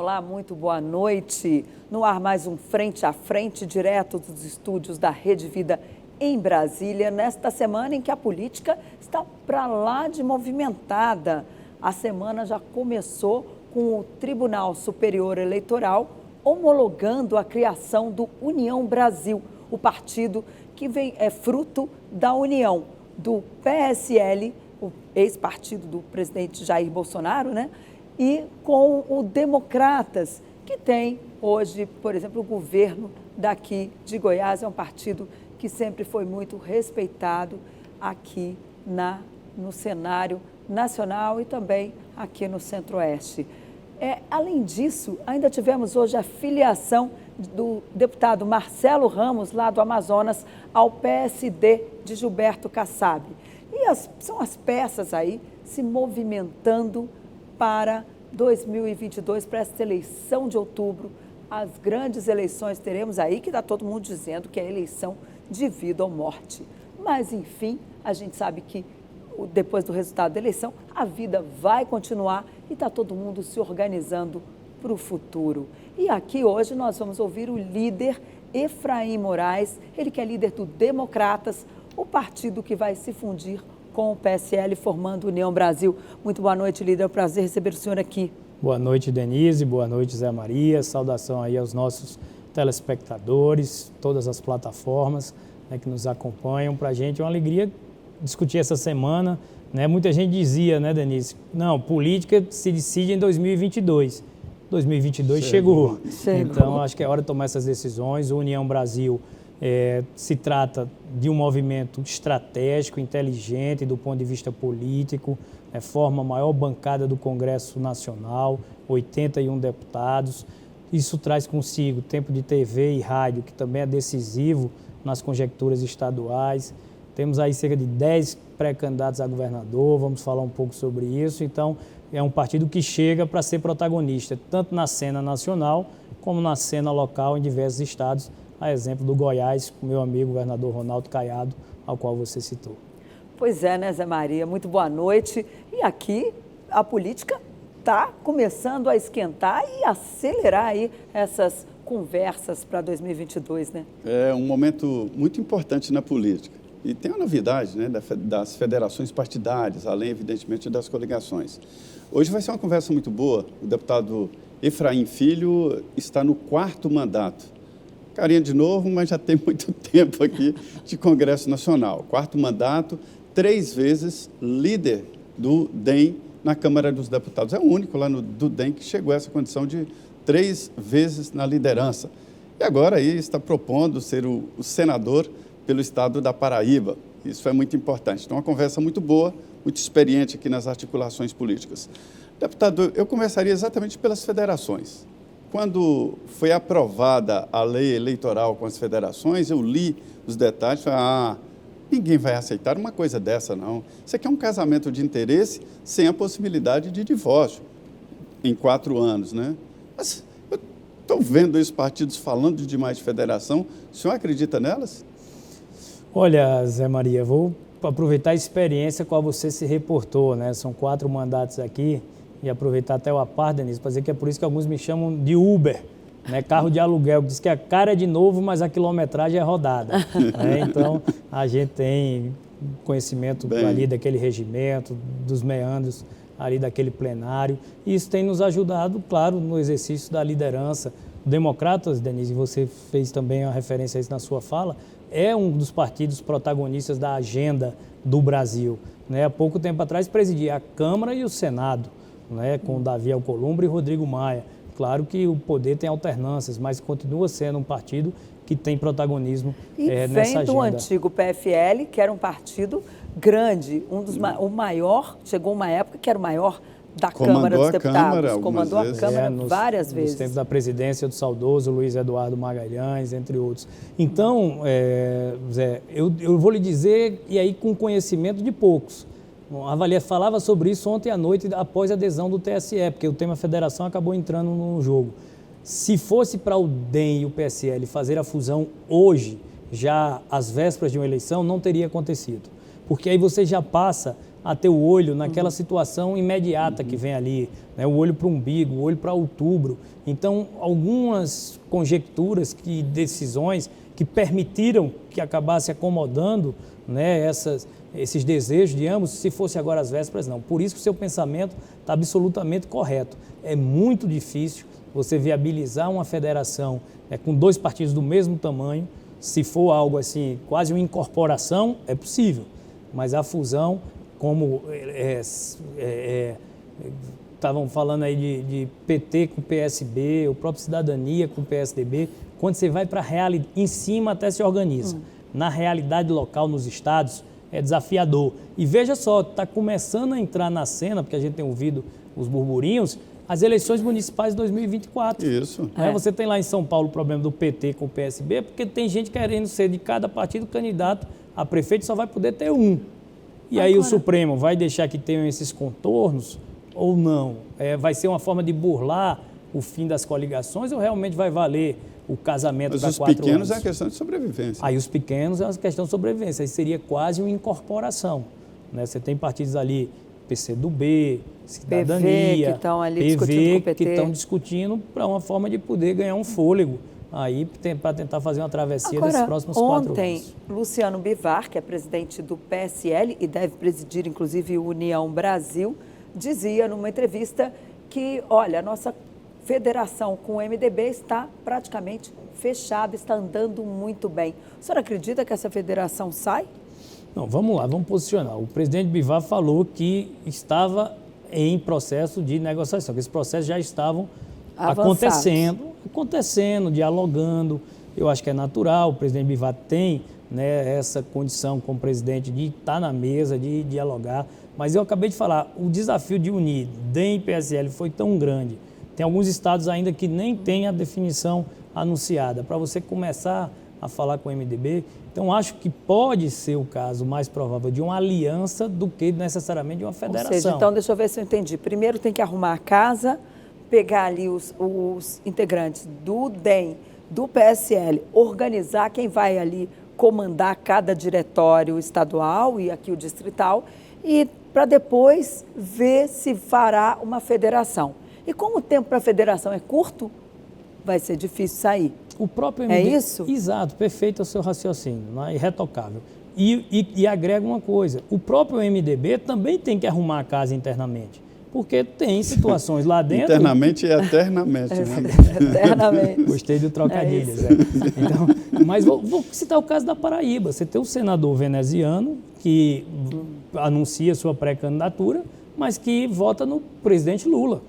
Olá, muito boa noite. No ar mais um Frente a Frente, direto dos estúdios da Rede Vida em Brasília, nesta semana em que a política está para lá de movimentada. A semana já começou com o Tribunal Superior Eleitoral homologando a criação do União Brasil, o partido que é fruto da união do PSL, o ex-partido do presidente Jair Bolsonaro, né? E com o Democratas, que tem hoje, por exemplo, o governo daqui de Goiás, é um partido que sempre foi muito respeitado aqui no cenário nacional e também aqui no Centro-Oeste. Além disso, ainda tivemos hoje a filiação do deputado Marcelo Ramos, lá do Amazonas, ao PSD de Gilberto Kassab. E são as peças aí se movimentando para 2022, para essa eleição de outubro, as grandes eleições teremos aí, que está todo mundo dizendo que é eleição de vida ou morte. Mas, enfim, a gente sabe que depois do resultado da eleição, a vida vai continuar e está todo mundo se organizando para o futuro. E aqui hoje nós vamos ouvir o líder Efraim Moraes, ele que é líder do Democratas, o partido que vai se fundir com o PSL, formando União Brasil. Muito boa noite, líder. É um prazer receber o senhor aqui. Boa noite, Denise. Boa noite, Zé Maria. Saudação aí aos nossos telespectadores, todas as plataformas, né, que nos acompanham. Para a gente é uma alegria discutir essa semana. Né? Muita gente dizia, né, Denise? Não, política se decide em 2022. 2022 chegou. Então, acho que é hora de tomar essas decisões. O União Brasil se trata de um movimento estratégico, inteligente do ponto de vista político, forma a maior bancada do Congresso Nacional, 81 deputados. Isso traz consigo tempo de TV e rádio, que também é decisivo nas conjecturas estaduais. Temos aí cerca de 10 pré-candidatos a governador, vamos falar um pouco sobre isso. Então, é um partido que chega para ser protagonista, tanto na cena nacional como na cena local em diversos estados, a exemplo do Goiás, com meu amigo governador Ronaldo Caiado, ao qual você citou. Pois é, né, Zé Maria? Muito boa noite. E aqui a política está começando a esquentar e acelerar aí essas conversas para 2022, né? É um momento muito importante na política. E tem uma novidade, né, das federações partidárias, além, evidentemente, das coligações. Hoje vai ser uma conversa muito boa. O deputado Efraim Filho está no 4º mandato. Carinha de novo, mas já tem muito tempo aqui de Congresso Nacional. 4º mandato, 3 vezes líder do DEM na Câmara dos Deputados. É o único lá do DEM que chegou a essa condição de 3 vezes na liderança. E agora aí está propondo ser o senador pelo estado da Paraíba. Isso é muito importante. Então, uma conversa muito boa, muito experiente aqui nas articulações políticas. Deputado, eu começaria exatamente pelas federações. Quando foi aprovada a lei eleitoral com as federações, eu li os detalhes e falei, ninguém vai aceitar uma coisa dessa, não. Isso aqui é um casamento de interesse sem a possibilidade de divórcio em 4 anos, né? Mas eu estou vendo esses partidos falando demais de federação. O senhor acredita nelas? Olha, Zé Maria, vou aproveitar a experiência com a qual você se reportou, né? São 4 mandatos aqui. E aproveitar até o apar, Denise, para dizer que é por isso que alguns me chamam de Uber, né? Carro de aluguel, que diz que a cara é de novo, mas a quilometragem é rodada. Né? Então, a gente tem conhecimento ali daquele regimento, dos meandros ali daquele plenário. E isso tem nos ajudado, claro, no exercício da liderança. O Democratas, Denise, você fez também uma referência a isso na sua fala, é um dos partidos protagonistas da agenda do Brasil. Né? Há pouco tempo atrás presidia a Câmara e o Senado, né, com Davi Alcolumbre e Rodrigo Maia. Claro que o poder tem alternâncias, mas continua sendo um partido que tem protagonismo nessa agenda. E vem do antigo PFL, que era um partido grande, o maior, chegou uma época que era o maior da Câmara dos Deputados. Comandou a Câmara várias vezes. Nos tempos da presidência do saudoso Luiz Eduardo Magalhães, entre outros. Então, Zé, eu vou lhe dizer, e aí com conhecimento de poucos, a Valia falava sobre isso ontem à noite, após a adesão do TSE, porque o tema federação acabou entrando no jogo. Se fosse para o DEM e o PSL fazer a fusão hoje, já às vésperas de uma eleição, não teria acontecido. Porque aí você já passa a ter o olho naquela situação imediata que vem ali, né? O olho para o umbigo, o olho para outubro. Então, algumas conjecturas, decisões que permitiram que acabasse acomodando, né, esses desejos de ambos, se fosse agora às vésperas, não. Por isso que o seu pensamento está absolutamente correto. É muito difícil você viabilizar uma federação, né, com 2 partidos do mesmo tamanho. Se for algo assim, quase uma incorporação, é possível. Mas a fusão, como estavam falando aí de PT com PSB, o próprio Cidadania com PSDB, quando você vai para a realidade, em cima até se organiza. Na realidade local, nos estados, é desafiador. E veja só, está começando a entrar na cena, porque a gente tem ouvido os burburinhos, as eleições municipais de 2024. Isso. Né? Você tem lá em São Paulo o problema do PT com o PSB, porque tem gente querendo ser de cada partido candidato a prefeito, só vai poder ter um. E aí o Supremo vai deixar que tenham esses contornos ou não? Vai ser uma forma de burlar o fim das coligações ou realmente vai valer o casamento para 4 anos? Mas os pequenos é a questão de sobrevivência. Aí os pequenos é uma questão de sobrevivência. Aí seria quase uma incorporação. Né? Você tem partidos ali, PCdoB, Cidadania, PV, que estão ali discutindo com o PT. Que estão discutindo para uma forma de poder ganhar um fôlego aí para tentar fazer uma travessia desses próximos 4 anos. Ontem, Luciano Bivar, que é presidente do PSL e deve presidir, inclusive, o União Brasil, dizia numa entrevista que, olha, a nossa federação com o MDB está praticamente fechada, está andando muito bem. O senhor acredita que essa federação sai? Não, vamos lá, vamos posicionar. O presidente Bivar falou que estava em processo de negociação, que esses processos já estavam acontecendo, dialogando. Eu acho que é natural, o presidente Bivar tem, né, essa condição como presidente de estar na mesa, de dialogar. Mas eu acabei de falar, o desafio de unir DEM e PSL foi tão grande. Tem alguns estados ainda que nem tem a definição anunciada. Para você começar a falar com o MDB, então acho que pode ser o caso mais provável de uma aliança do que necessariamente de uma federação. Ou seja, então deixa eu ver se eu entendi. Primeiro tem que arrumar a casa, pegar ali os integrantes do DEM, do PSL, organizar quem vai ali comandar cada diretório estadual e aqui o distrital, e para depois ver se fará uma federação. E como o tempo para a federação é curto, vai ser difícil sair. O próprio MDB, é isso? Exato, perfeito o seu raciocínio, não é? Irretocável. E agrega uma coisa, o próprio MDB também tem que arrumar a casa internamente, porque tem situações lá dentro... Internamente e eternamente, né? Eternamente. Gostei do trocadilho, Zé. Então, mas vou citar o caso da Paraíba. Você tem o senador veneziano que anuncia sua pré-candidatura, mas que vota no presidente Lula.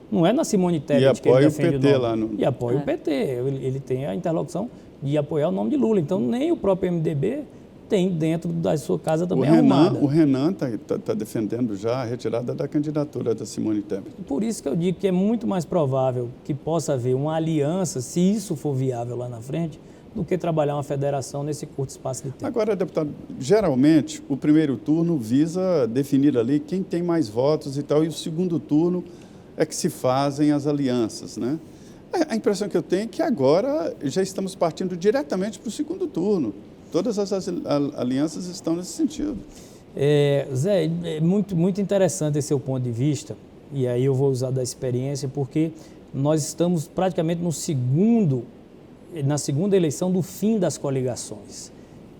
Não é na Simone Tebet que ele defende o PT lá. E apoia o PT. Ele tem a interlocução de apoiar o nome de Lula. Então, nem o próprio MDB tem dentro da sua casa também arrumada. O Renan está defendendo já a retirada da candidatura da Simone Tebet. Por isso que eu digo que é muito mais provável que possa haver uma aliança, se isso for viável lá na frente, do que trabalhar uma federação nesse curto espaço de tempo. Agora, deputado, geralmente o primeiro turno visa definir ali quem tem mais votos e tal, e o segundo turno é que se fazem as alianças, né? A impressão que eu tenho é que agora já estamos partindo diretamente para o segundo turno. Todas as alianças estão nesse sentido. Zé, é muito interessante esse seu ponto de vista, e aí eu vou usar da experiência, porque nós estamos praticamente na segunda eleição do fim das coligações.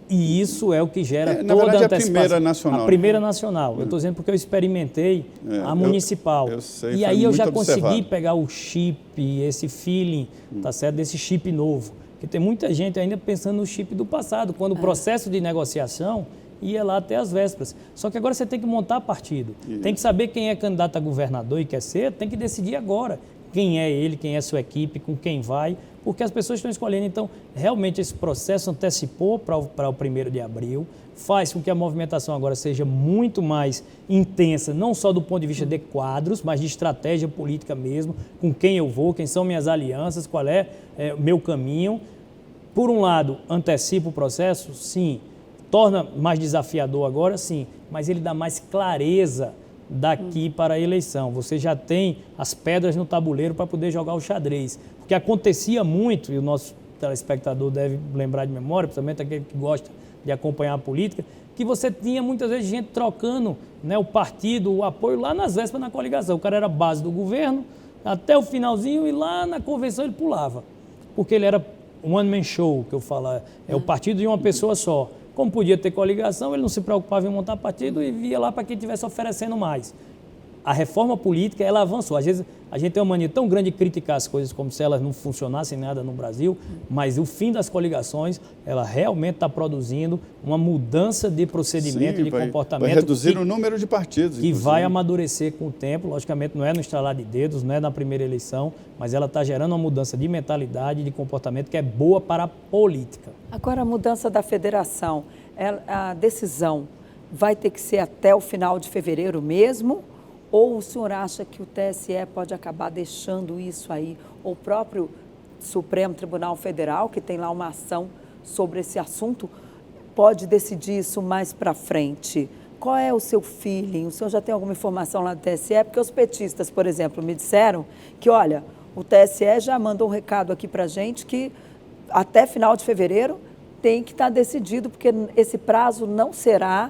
E isso é o que gera toda a antecipação. A primeira nacional. A primeira nacional. Eu estou dizendo porque eu experimentei a municipal. Eu sei, e aí eu já consegui pegar o chip, esse feeling, tá certo? Desse chip novo. Porque tem muita gente ainda pensando no chip do passado, quando o processo de negociação ia lá até as vésperas. Só que agora você tem que montar partido. Tem que saber quem é candidato a governador e quer ser, tem que decidir agora quem é ele, quem é a sua equipe, com quem vai, porque as pessoas estão escolhendo. Então, realmente esse processo antecipou para o 1º de abril, faz com que a movimentação agora seja muito mais intensa, não só do ponto de vista de quadros, mas de estratégia política mesmo, com quem eu vou, quem são minhas alianças, qual é o meu caminho. Por um lado, antecipa o processo? Sim. Torna mais desafiador agora? Sim. Mas ele dá mais clareza daqui para a eleição. Você já tem as pedras no tabuleiro para poder jogar o xadrez. Porque acontecia muito, e o nosso telespectador deve lembrar de memória, principalmente aquele que gosta de acompanhar a política, que você tinha muitas vezes gente trocando, né, o partido, o apoio lá nas vésperas na coligação. O cara era base do governo, até o finalzinho, e lá na convenção ele pulava, porque ele era one man show, que eu falo, é o partido de uma pessoa só. Como podia ter coligação, ele não se preocupava em montar partido e via lá para quem estivesse oferecendo mais. A reforma política, ela avançou. Às vezes, a gente tem uma mania tão grande de criticar as coisas como se elas não funcionassem nada no Brasil, mas o fim das coligações, ela realmente está produzindo uma mudança de procedimento, de comportamento. Vai reduzir o número de partidos. Que vai amadurecer com o tempo. Logicamente, não é no estalar de dedos, não é na primeira eleição, mas ela está gerando uma mudança de mentalidade, de comportamento que é boa para a política. Agora, a mudança da federação, a decisão vai ter que ser até o final de fevereiro mesmo? Ou o senhor acha que o TSE pode acabar deixando isso aí? Ou o próprio Supremo Tribunal Federal, que tem lá uma ação sobre esse assunto, pode decidir isso mais para frente? Qual é o seu feeling? O senhor já tem alguma informação lá do TSE? Porque os petistas, por exemplo, me disseram que, olha, o TSE já mandou um recado aqui para a gente que até final de fevereiro tem que estar decidido, porque esse prazo não será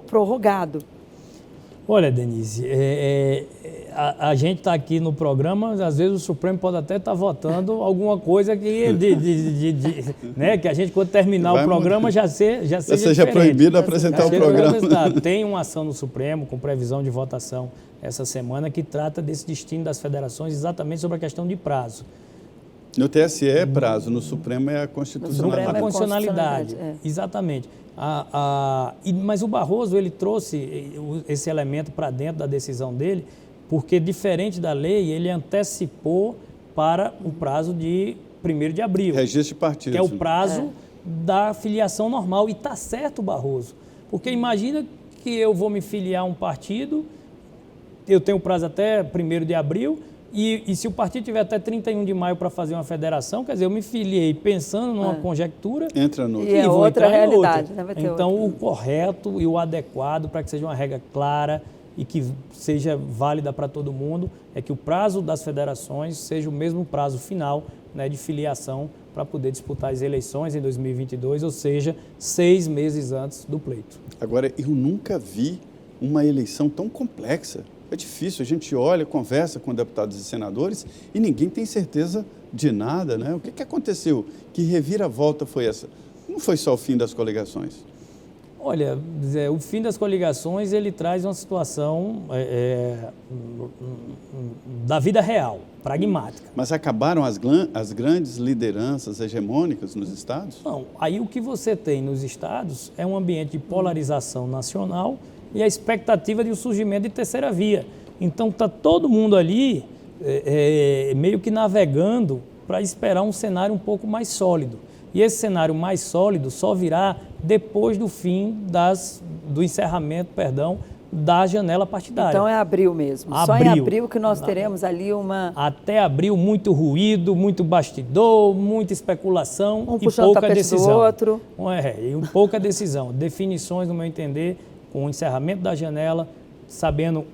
prorrogado. Olha, Denise, a gente está aqui no programa, às vezes o Supremo pode até estar votando alguma coisa que, né, que a gente, quando terminar o programa, já seja proibido apresentar o programa. Tem uma ação no Supremo, com previsão de votação essa semana, que trata desse destino das federações, exatamente sobre a questão de prazo. No TSE é prazo, no Supremo é a constitucionalidade. A constitucionalidade, exatamente. Mas o Barroso, ele trouxe esse elemento para dentro da decisão dele, porque, diferente da lei, ele antecipou para o prazo de 1º de abril. Registro de partido. Que é o prazo da filiação normal. E está certo, Barroso. Porque imagina que eu vou me filiar a um partido, eu tenho prazo até 1º de abril, e se o partido tiver até 31 de maio para fazer uma federação, quer dizer, eu me filiei pensando numa conjectura. Entra no outro. E é outra realidade, né? Vai ter então, outra. O correto e o adequado, para que seja uma regra clara e que seja válida para todo mundo, é que o prazo das federações seja o mesmo prazo final, né, de filiação para poder disputar as eleições em 2022, ou seja, 6 meses antes do pleito. Agora, eu nunca vi uma eleição tão complexa. É difícil, a gente olha, conversa com deputados e senadores e ninguém tem certeza de nada, né? O que aconteceu? Que reviravolta foi essa? Não foi só o fim das coligações? Olha, Zé, o fim das coligações, ele traz uma situação da vida real, pragmática. Mas acabaram as grandes lideranças hegemônicas nos estados? Não, aí o que você tem nos estados é um ambiente de polarização nacional e a expectativa de um surgimento de terceira via. Então, está todo mundo ali meio que navegando para esperar um cenário um pouco mais sólido. E esse cenário mais sólido só virá depois do fim do encerramento, da janela partidária. Então é abril mesmo. Só em abril que nós teremos ali uma... Até abril, muito ruído, muito bastidor, muita especulação um e pouca decisão. Do outro. E pouca decisão. Definições, no meu entender, com o encerramento da janela, sabendo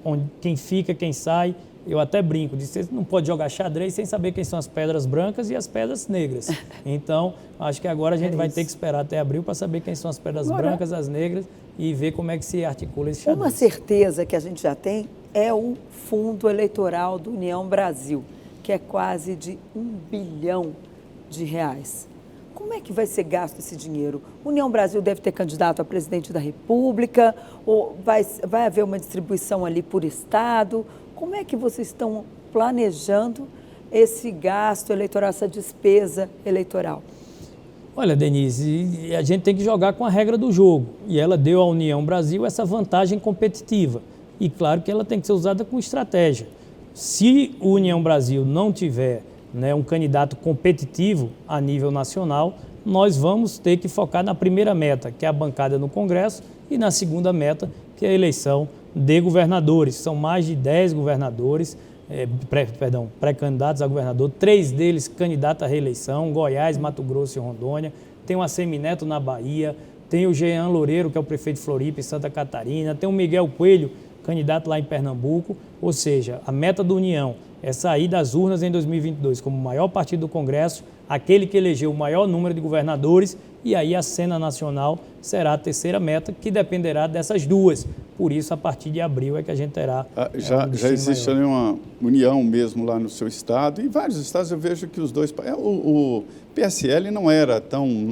quem fica, quem sai. Eu até brinco, você não pode jogar xadrez sem saber quem são as pedras brancas e as pedras negras. Então, acho que agora a gente vai ter que esperar até abril para saber quem são as pedras brancas, as negras e ver como é que se articula esse xadrez. Uma certeza que a gente já tem é o fundo eleitoral do União Brasil, que é quase de R$1 bilhão. Como é que vai ser gasto esse dinheiro? União Brasil deve ter candidato a presidente da República? Ou vai haver uma distribuição ali por estado? Como é que vocês estão planejando esse gasto eleitoral, essa despesa eleitoral? Olha, Denise, a gente tem que jogar com a regra do jogo. E ela deu à União Brasil essa vantagem competitiva. E claro que ela tem que ser usada com estratégia. Se o União Brasil não tiver, né, um candidato competitivo a nível nacional, nós vamos ter que focar na primeira meta, que é a bancada no Congresso, e na segunda meta, que é a eleição de governadores. São mais de 10 governadores, pré-candidatos a governador, 3 deles candidatos à reeleição, Goiás, Mato Grosso e Rondônia. Tem o Assemineto na Bahia, tem o Jean Loureiro, que é o prefeito de Floripa, em Santa Catarina, tem o Miguel Coelho, candidato lá em Pernambuco. Ou seja, a meta da União é sair das urnas em 2022 como o maior partido do Congresso, aquele que elegeu o maior número de governadores, e aí a cena nacional será a terceira meta, que dependerá dessas duas. Por isso, a partir de abril é que a gente terá já existe ali uma união mesmo lá no seu estado, e em vários estados eu vejo que os dois... O PSL não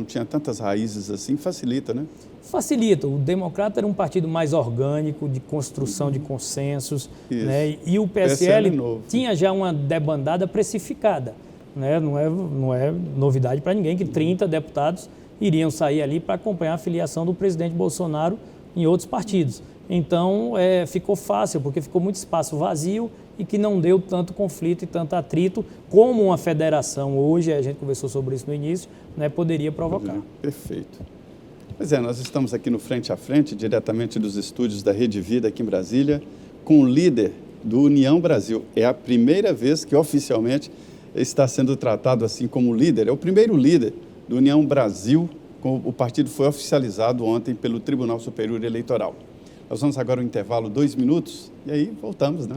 tinha tantas raízes assim, facilita, né? Facilita. O Democrata era um partido mais orgânico, de construção de consensos, né? E o PSL tinha já uma debandada precificada, né? Não é novidade para ninguém que 30 deputados iriam sair ali para acompanhar a filiação do presidente Bolsonaro em outros partidos. Então, ficou fácil, porque ficou muito espaço vazio e que não deu tanto conflito e tanto atrito como uma federação hoje, a gente conversou sobre isso no início, né, poderia provocar. Perfeito. Pois é, nós estamos aqui no Frente a Frente, diretamente dos estúdios da Rede Vida aqui em Brasília, com o líder do União Brasil. É a primeira vez que oficialmente está sendo tratado assim como líder, é o primeiro líder do União Brasil. O partido foi oficializado ontem pelo Tribunal Superior Eleitoral. Nós vamos agora ao intervalo 2 minutos e aí voltamos, né?